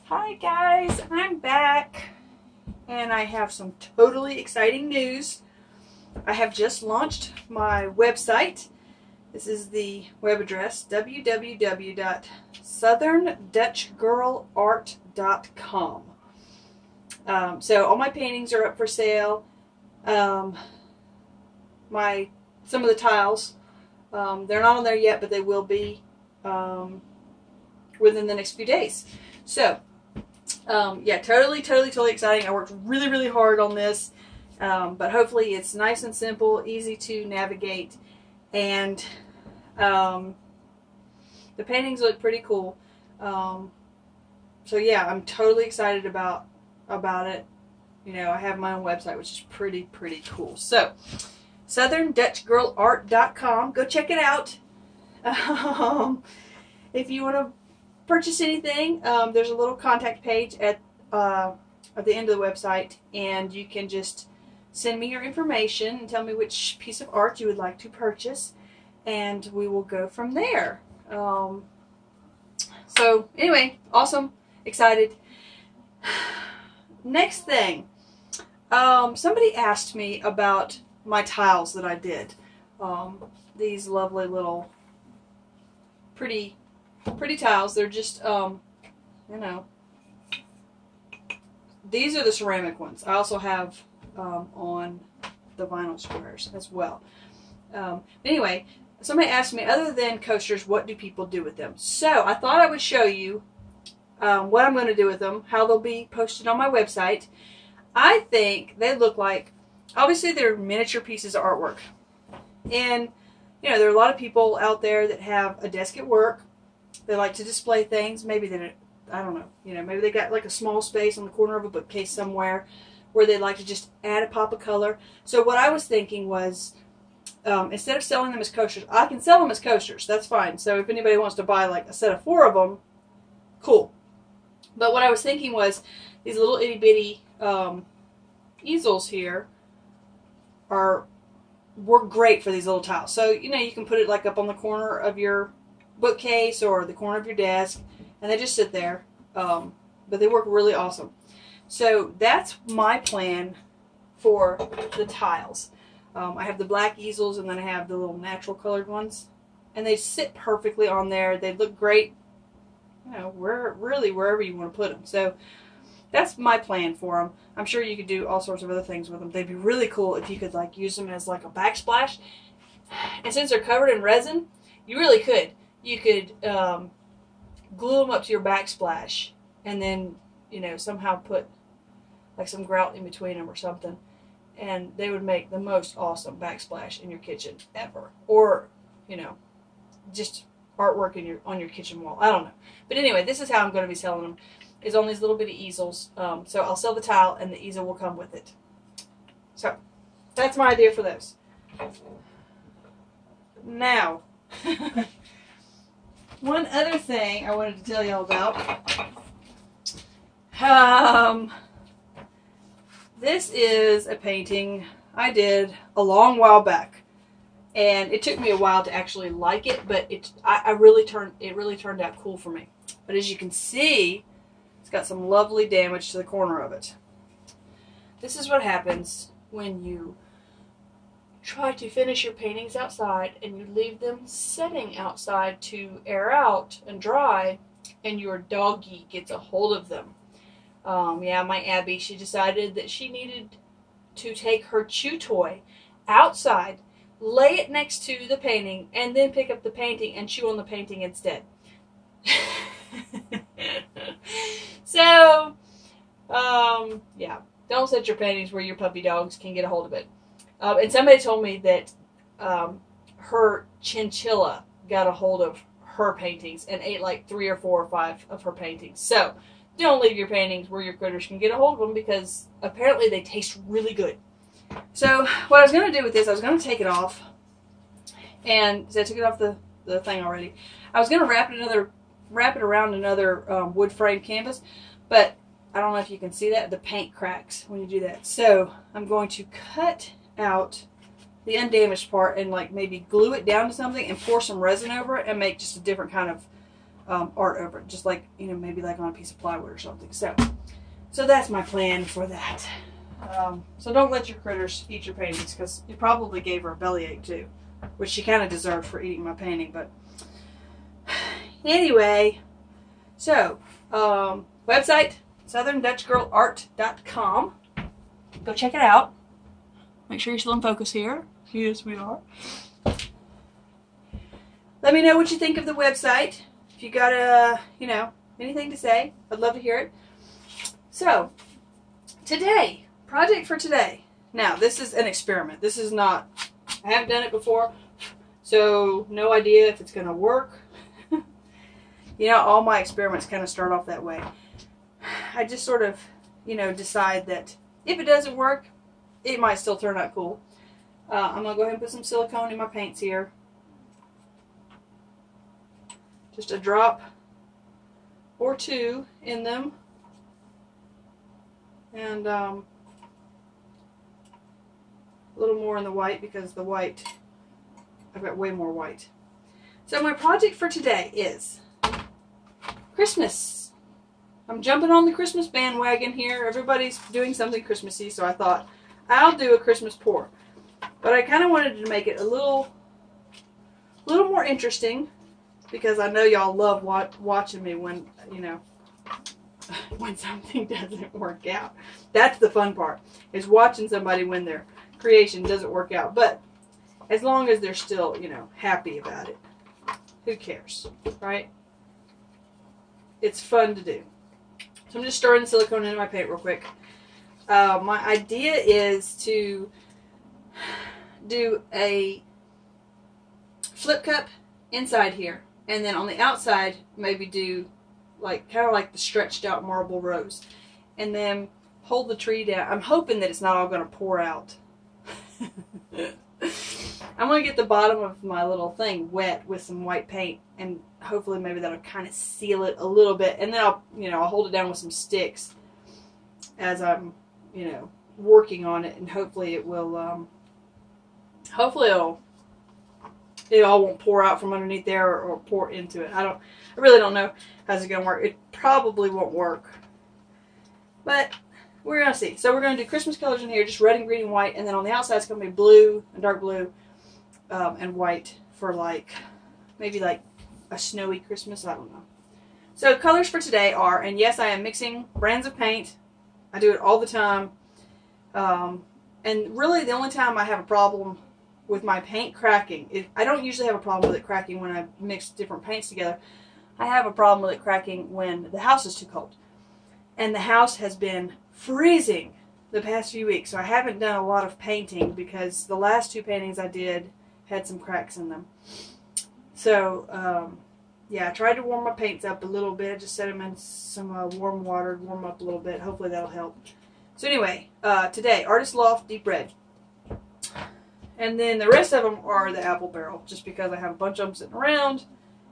Hi guys, I'm back and I have some totally exciting news. I have just launched my website. This is the web address www.southerndutchgirlart.com. So all my paintings are up for sale. Some of the tiles, they're not on there yet, but they will be within the next few days. So yeah, totally exciting. I worked really hard on this, but hopefully it's nice and simple, easy to navigate, and the paintings look pretty cool. So yeah, I'm totally excited about it. You know, I have my own website, which is pretty cool. So southerndutchgirlart.com, go check it out. If you want to purchase anything, there's a little contact page at the end of the website, and you can just send me your information and tell me which piece of art you would like to purchase, and we will go from there. So anyway, awesome, excited. Next thing, somebody asked me about my tiles that I did. These lovely little pretty tiles. They're just, you know, these are the ceramic ones. I also have on the vinyl squares as well. Anyway, somebody asked me, other than coasters, what do people do with them? So I thought I would show you what I'm going to do with them, how they'll be posted on my website. I think they look like, obviously they're miniature pieces of artwork. And, you know, there are a lot of people out there that have a desk at work. They like to display things. Maybe they, I don't know, you know, maybe they got like a small space on the corner of a bookcase somewhere where they'd like to just add a pop of color. So what I was thinking was, instead of selling them as coasters, I can sell them as coasters. That's fine. So if anybody wants to buy like a set of 4 of them, cool. But what I was thinking was these little itty bitty easels here work great for these little tiles. So, you know, you can put it like up on the corner of your bookcase or the corner of your desk, and they just sit there. But they work really awesome. So that's my plan for the tiles. I have the black easels, and then I have the little natural colored ones, and they sit perfectly on there. They look great, you know, really wherever you want to put them. So that's my plan for them. I'm sure you could do all sorts of other things with them. They'd be really cool if you could like use them as like a backsplash. And since they're covered in resin, you really could. You could glue them up to your backsplash, and then, you know, somehow put like some grout in between them or something, and they would make the most awesome backsplash in your kitchen ever. Or, you know, just artwork in on your kitchen wall. I don't know. But anyway, this is how I'm going to be selling them. Is on these little bitty easels. So I'll sell the tile, and the easel will come with it. So that's my idea for those. Now, one other thing I wanted to tell y'all about. This is a painting I did a long while back, and it took me a while to actually like it, but it really turned out cool for me. But as you can see, it's got some lovely damage to the corner of it. This is what happens when you try to finish your paintings outside and you leave them sitting outside to air out and dry, and your doggy gets a hold of them. Yeah, my Abby, she decided that she needed to take her chew toy outside, lay it next to the painting, and then pick up the painting and chew on the painting instead. So, yeah, don't set your paintings where your puppy dogs can get a hold of it. And somebody told me that her chinchilla got a hold of her paintings and ate like 3 or 4 or 5 of her paintings. So, don't leave your paintings where your critters can get a hold of them, because apparently they taste really good. So, what I was going to do with this, I was going to take it off. And so I took it off the thing already. I was going to wrap it around another wood frame canvas, but I don't know if you can see that. The paint cracks when you do that. So I'm going to cut out the undamaged part and like maybe glue it down to something and pour some resin over it and make just a different kind of art over it, just like, you know, maybe like on a piece of plywood or something. So that's my plan for that. So don't let your critters eat your paintings, because you probably gave her a bellyache too, which she kind of deserved for eating my painting. But anyway, so website southerndutchgirlart.com. Go check it out. Make sure you're still in focus here. Yes, we are. Let me know what you think of the website. If you got you know, anything to say, I'd love to hear it. So, today, project for today. Now, this is an experiment. This is not, I haven't done it before, so no idea if it's going to work. You know, all my experiments kind of start off that way. I just sort of, you know, decide that if it doesn't work, it might still turn out cool. I'm going to go ahead and put some silicone in my paints here. Just a drop or two in them. And a little more in the white, because the white, I've got way more white. So my project for today is Christmas. I'm jumping on the Christmas bandwagon here. Everybody's doing something Christmassy, so I thought I'll do a Christmas pour. But I kind of wanted to make it a little more interesting, because I know y'all love watching me when, you know, when something doesn't work out. That's the fun part, is watching somebody when their creation doesn't work out. But as long as they're still, you know, happy about it, who cares, right? It's fun to do. So I'm just stirring the silicone into my paint real quick. My idea is to do a flip cup inside here, and then on the outside maybe do like kind of like the stretched out marble rose, and then hold the tree down. I'm hoping that it's not all going to pour out. I'm going to get the bottom of my little thing wet with some white paint, and hopefully maybe that'll kind of seal it a little bit, and then I'll, you know, I'll hold it down with some sticks as I'm, you know, working on it, and hopefully it will hopefully it all won't pour out from underneath there, or pour into it. I really don't know how's it going to work. It probably won't work, but we're going to see. So we're going to do Christmas colors in here, just red and green and white, and then on the outside it's going to be blue and dark blue and white for like, maybe like a snowy Christmas, I don't know. So colors for today are, and yes, I am mixing brands of paint. I do it all the time. And really the only time I have a problem with my paint cracking, I don't usually have a problem with it cracking when I mix different paints together. I have a problem with it cracking when the house is too cold. And the house has been freezing the past few weeks, so I haven't done a lot of painting, because the last two paintings I did had some cracks in them. So, yeah, I tried to warm my paints up a little bit. Just set them in some warm water, warm up a little bit. Hopefully that'll help. So anyway, today, Artist Loft Deep Red. And then the rest of them are the apple barrel, just because I have a bunch of them sitting around,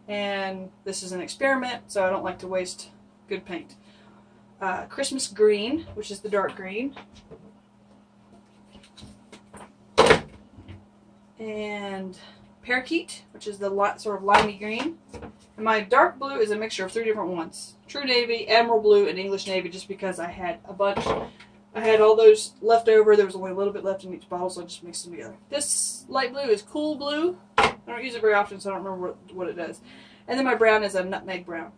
and this is an experiment, so I don't like to waste good paint. Christmas green, which is the dark green. And parakeet, which is the sort of limey green. And my dark blue is a mixture of 3 different ones. True Navy, Emerald Blue, and English Navy, just because I had a bunch. I had all those left over. There was only a little bit left in each bottle, so I just mixed them together. This light blue is Cool Blue. I don't use it very often, so I don't remember what it does. And then my brown is a Nutmeg Brown.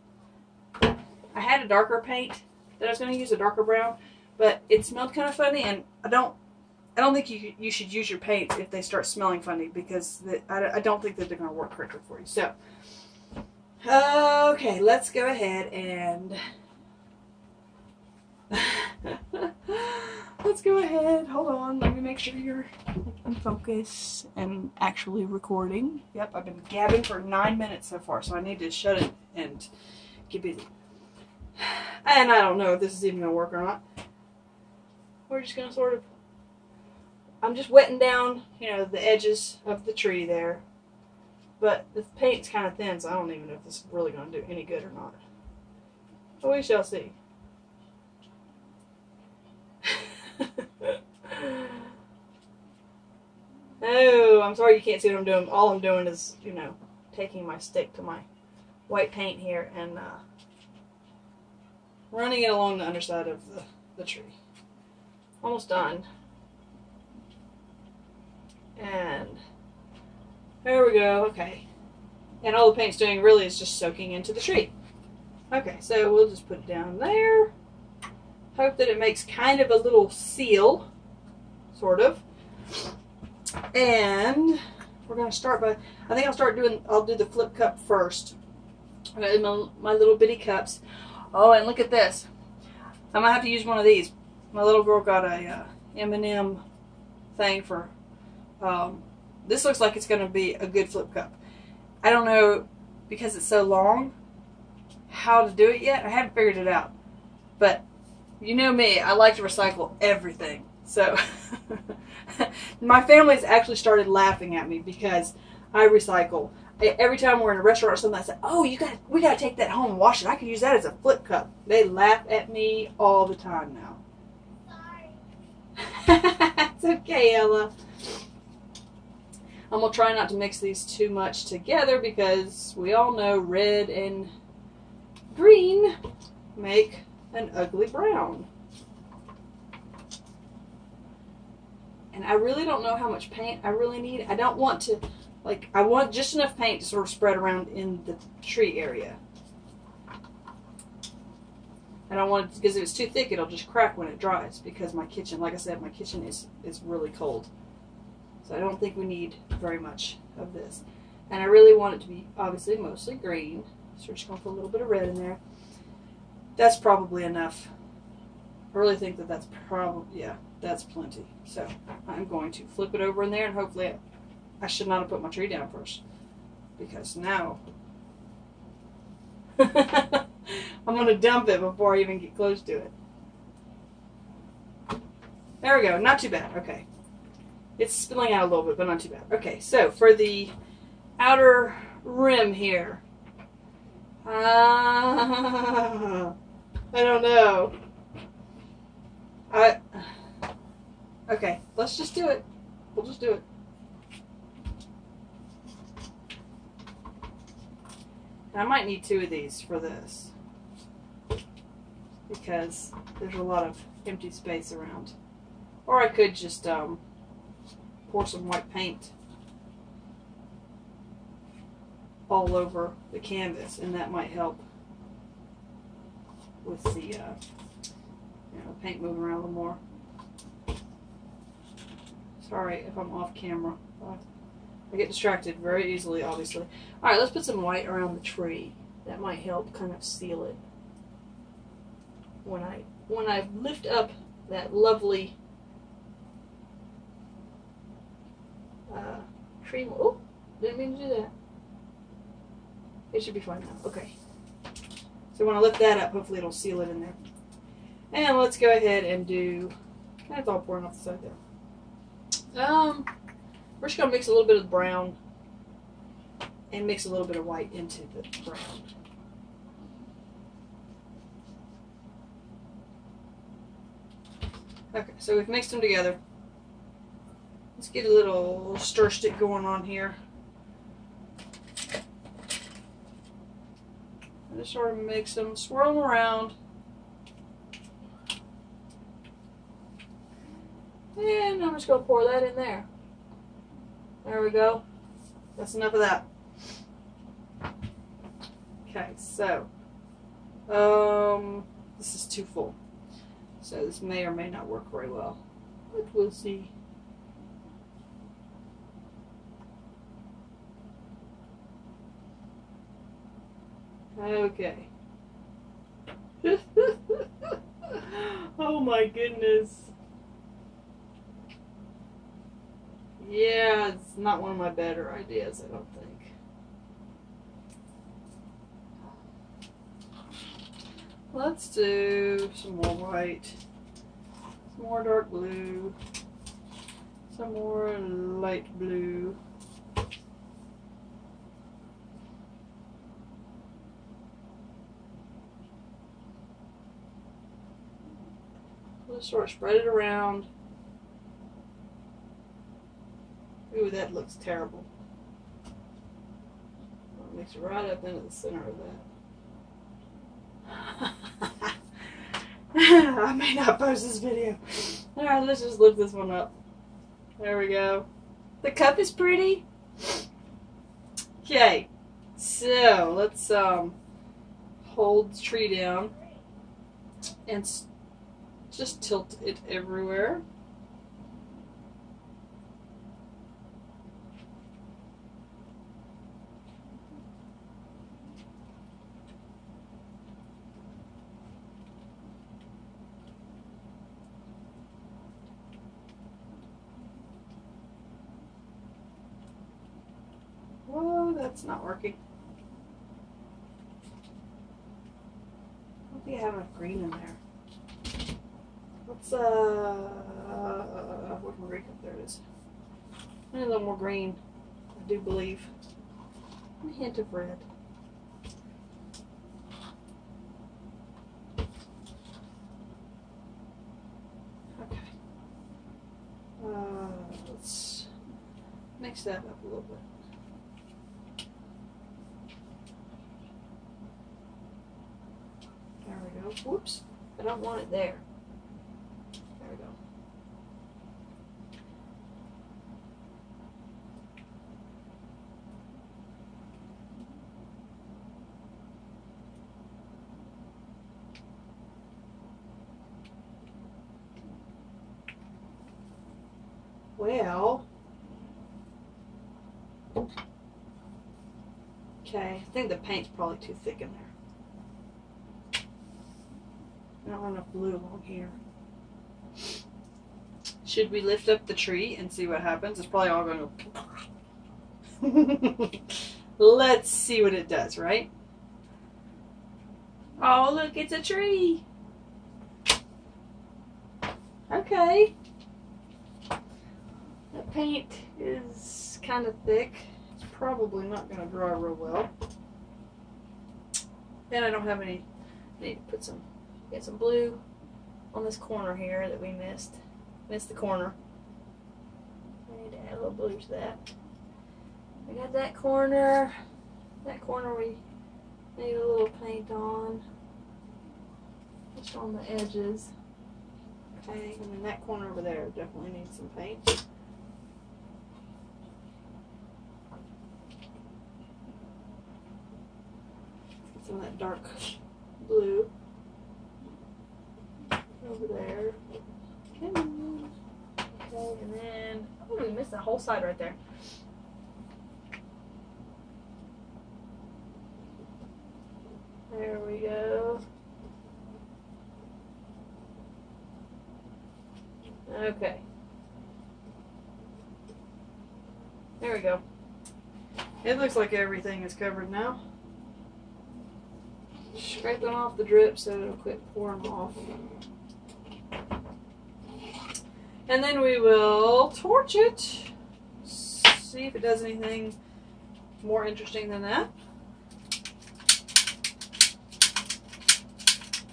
I had a darker paint that I was going to use, a darker brown, but it smelled kind of funny, and I don't think you should use your paints if they start smelling funny, because I don't think that they're going to work correctly for you. So, okay, let's go ahead and let's go ahead. Hold on, let me make sure you're in focus and actually recording. Yep, I've been gabbing for 9 minutes so far, so I need to shut it and get busy. And I don't know if this is even going to work or not. We're just going to sort of, I'm just wetting down, you know, the edges of the tree there. But the paint's kind of thin, so I don't even know if this is really going to do any good or not. But we shall see. Oh, I'm sorry you can't see what I'm doing. All I'm doing is, you know, taking my stick to my white paint here and running it along the underside of the tree. Almost done. And there we go. Okay. And all the paint's doing really is just soaking into the tree. Okay, so we'll just put it down there. Hope that it makes kind of a little seal, sort of. And we're going to start by, I think I'll do the flip cup first. I'm going to do my little bitty cups. Oh, and look at this. I'm going to have to use one of these. My little girl got a M&M thing for, this looks like it's going to be a good flip cup. I don't know, because it's so long, how to do it yet. I haven't figured it out. But you know me, I like to recycle everything. So my family's actually started laughing at me because I recycle. Every time we're in a restaurant or something, I say, "Oh, we got to take that home and wash it. I could use that as a flip cup." They laugh at me all the time now. Sorry. It's okay, Ella. I'm going to try not to mix these too much together because we all know red and green make an ugly brown. And I really don't know how much paint I really need. I don't want to, like, I want just enough paint to sort of spread around in the tree area. I don't want it, because if it's too thick, it'll just crack when it dries, because my kitchen, like I said, my kitchen is really cold. So I don't think we need very much of this. And I really want it to be, obviously, mostly green. So we're just going to put a little bit of red in there. That's probably enough. I really think that that's probably, yeah, that's plenty. So I'm going to flip it over in there, and hopefully I should not have put my tree down first, because now I'm going to dump it before I even get close to it. There we go. Not too bad. Okay. It's spilling out a little bit, but not too bad. Okay, so for the outer rim here, I don't know. Okay, let's just do it. We'll just do it. And I might need 2 of these for this, because there's a lot of empty space around. Or I could just pour some white paint all over the canvas, and that might help with the paint moving around a little more. Sorry if I'm off camera. I get distracted very easily, obviously. Alright, let's put some white around the tree. That might help kind of seal it. When I lift up that lovely tree. Oh, didn't mean to do that. It should be fine now. Okay. So when I lift that up, hopefully it'll seal it in there. And let's go ahead and do, that's all pouring off the side there. We're just going to mix a little bit of the brown and mix a little bit of white into the brown. Okay, so we've mixed them together. Let's get a little stir stick going on here. And just sort of mix them, swirl them around. And I'm just going to pour that in there. There we go. That's enough of that. Okay, so this is too full. So this may or may not work very well, but we'll see. Okay. Oh my goodness. Yeah, it's not one of my better ideas, I don't think. Let's do some more white, some more dark blue, some more light blue. Just sort of spread it around. Ooh, that looks terrible. Mix it right up into the center of that. I may not post this video. Alright, let's just lift this one up. There we go. The cup is pretty. Okay, so let's hold the tree down and just tilt it everywhere. Whoa, that's not working. I don't think I have enough green in there. Let's, where's my green cup? There it is. I need a little more green, I do believe. A hint of red. Okay. Let's mix that up a little bit. There we go. Whoops. I don't want it there. There we go. Well, okay, I think the paint's probably too thick in there. I don't have enough blue along here. Should we lift up the tree and see what happens? It's probably all going to... Let's see what it does, right? Oh, look, it's a tree. Okay. The paint is kind of thick. It's probably not going to dry real well. And I don't have any... I need to put some... Get some blue on this corner here that we missed. Missed the corner. I need to add a little blue to that. I got that corner. That corner we need a little paint on. Just on the edges. Okay, and then that corner over there definitely needs some paint. Get some of that dark blue. Over there. Okay, and then, oh, we missed that whole side right there. There we go. Okay. There we go. It looks like everything is covered now. Scraping off the drip so it'll quit pouring off. And then we will torch it. See if it does anything more interesting than that.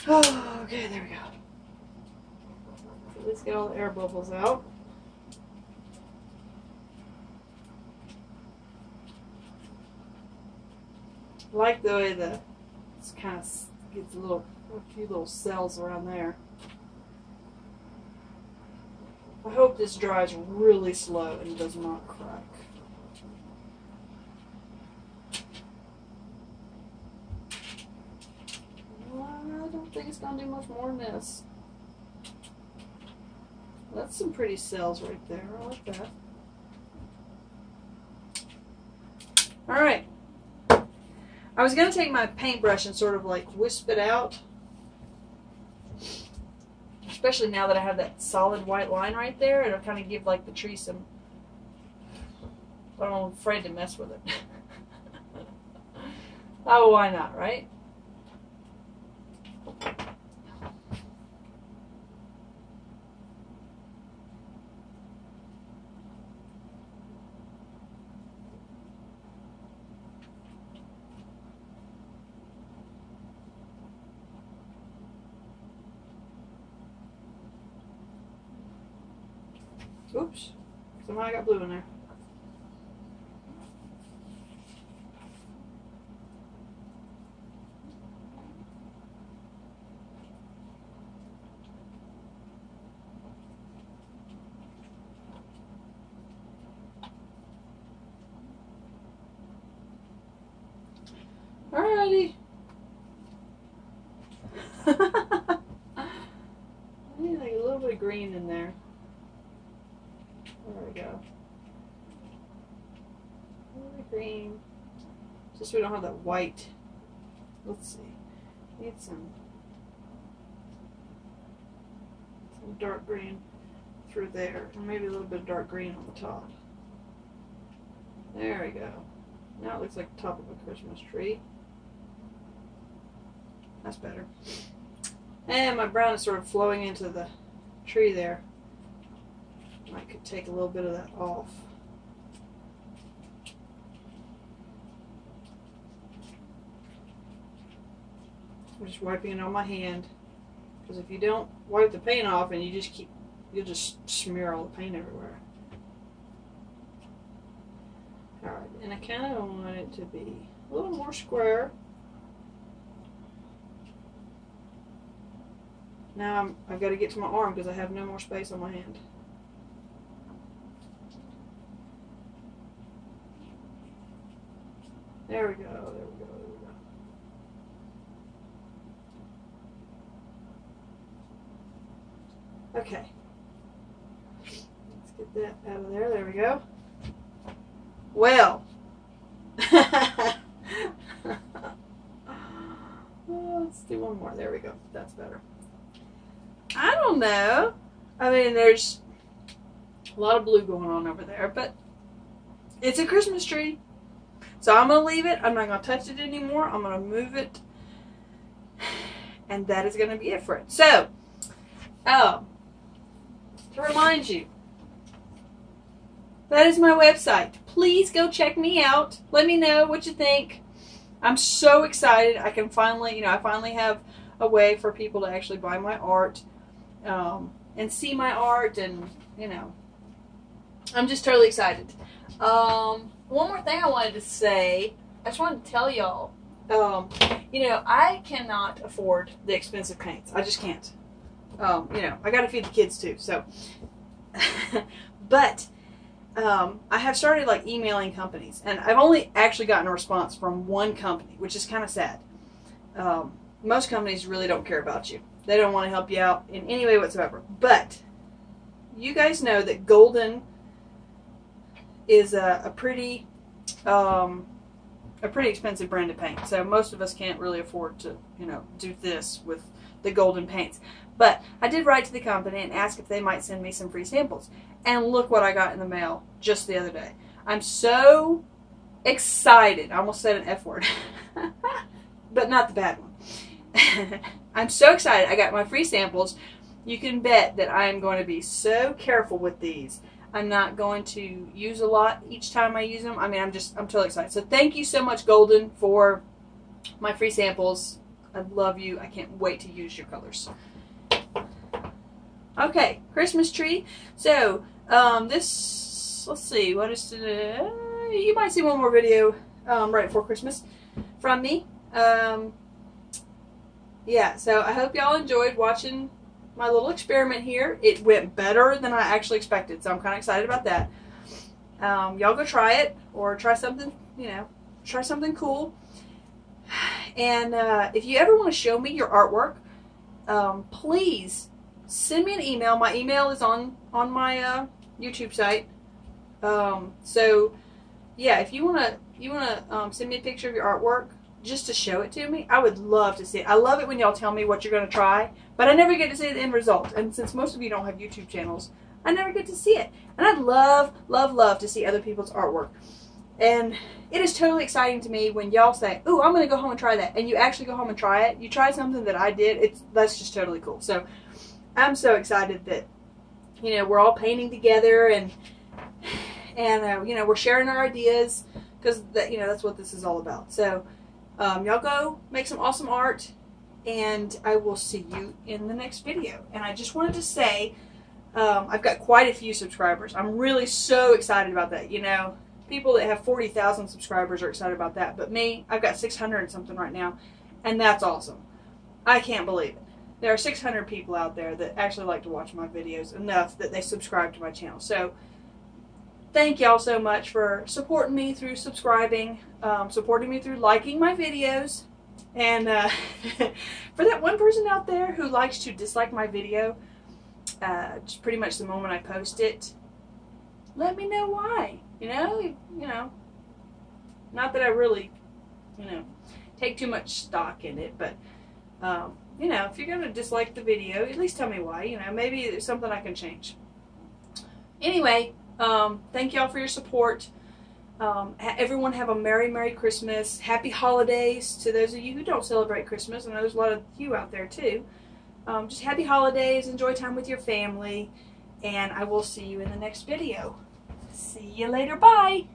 Oh, okay, there we go. So let's get all the air bubbles out. I like the way the it's kind of gets a few little cells around there. I hope this dries really slow and does not crack. I don't think it's going to do much more than this. That's some pretty cells right there. I like that. Alright. I was going to take my paintbrush and sort of like wisp it out. Especially now that I have that solid white line right there, it'll kind of give like the tree some... But I'm afraid to mess with it. Oh, why not, right? Oops. Somehow I got blue in there. Alrighty. I need like a little bit of green in there. There we go. A little bit of green. Just so we don't have that white. Let's see. Need some dark green through there. And maybe a little bit of dark green on the top. There we go. Now it looks like the top of a Christmas tree. That's better. And my brown is sort of flowing into the tree there. I could take a little bit of that off. I'm just wiping it on my hand. Because if you don't wipe the paint off and you'll just smear all the paint everywhere. Alright, and I kind of want it to be a little more square. Now I've got to get to my arm because I have no more space on my hand. There we go, there we go, there we go. Okay. Let's get that out of there. There we go. Well. Let's do one more. There we go. That's better. I don't know. I mean, there's a lot of blue going on over there, but it's a Christmas tree. So I'm going to leave it. I'm not going to touch it anymore. I'm going to move it. And that is going to be it for it. So, to remind you, that is my website. Please go check me out. Let me know what you think. I'm so excited. I can finally, I finally have a way for people to actually buy my art and see my art, and, I'm just totally excited. One more thing I wanted to say. I just wanted to tell y'all, I cannot afford the expensive paints. I just can't. I got to feed the kids too, so. But I have started like emailing companies, and I've only actually gotten a response from one company, which is kind of sad. Most companies really don't care about you. They don't want to help you out in any way whatsoever. But you guys know that Golden is a pretty expensive brand of paint. So most of us can't really afford to, do this with the Golden paints. But I did write to the company and ask if they might send me some free samples. And look what I got in the mail just the other day. I'm so excited. I almost said an F word. But not the bad one. I'm so excited. I got my free samples. You can bet that I am going to be so careful with these. I'm not going to use a lot each time I use them. I mean, I'm totally excited. So thank you so much, Golden, for my free samples. I love you. I can't wait to use your colors. Okay, Christmas tree. So, let's see, what is today? You might see one more video right before Christmas from me. Yeah, so I hope y'all enjoyed watching my little experiment here. It went better than I actually expected, so I'm kind of excited about that. Y'all go try it, or try something, try something cool. And if you ever want to show me your artwork, please send me an email. My email is on my YouTube site. So yeah, if you wanna send me a picture of your artwork just to show it to me, I would love to see it. I love it when y'all tell me what you're gonna try, but I never get to see the end result. And since most of you don't have YouTube channels, I never get to see it. And I'd love, love, love to see other people's artwork. And it is totally exciting to me when y'all say, "Ooh, I'm gonna go home and try that," and you actually go home and try it. You try something that I did. That's just totally cool. So I'm so excited that we're all painting together, and we're sharing our ideas, because that's what this is all about. So y'all go make some awesome art, and I will see you in the next video. And I just wanted to say, I've got quite a few subscribers. I'm really so excited about that. People that have 40,000 subscribers are excited about that, but me, I've got 600 and something right now, and that's awesome. I can't believe it. There are 600 people out there that actually like to watch my videos enough that they subscribe to my channel. So thank y'all so much for supporting me through subscribing, supporting me through liking my videos. And for that one person out there who likes to dislike my video, just pretty much the moment I post it, let me know why. You know, not that I really, take too much stock in it, but, if you're going to dislike the video, at least tell me why. Maybe there's something I can change. Anyway, thank y'all for your support. Everyone have a Merry, Merry Christmas. Happy holidays to those of you who don't celebrate Christmas. I know there's a lot of you out there too. Just happy holidays. Enjoy time with your family. And I will see you in the next video. See you later. Bye.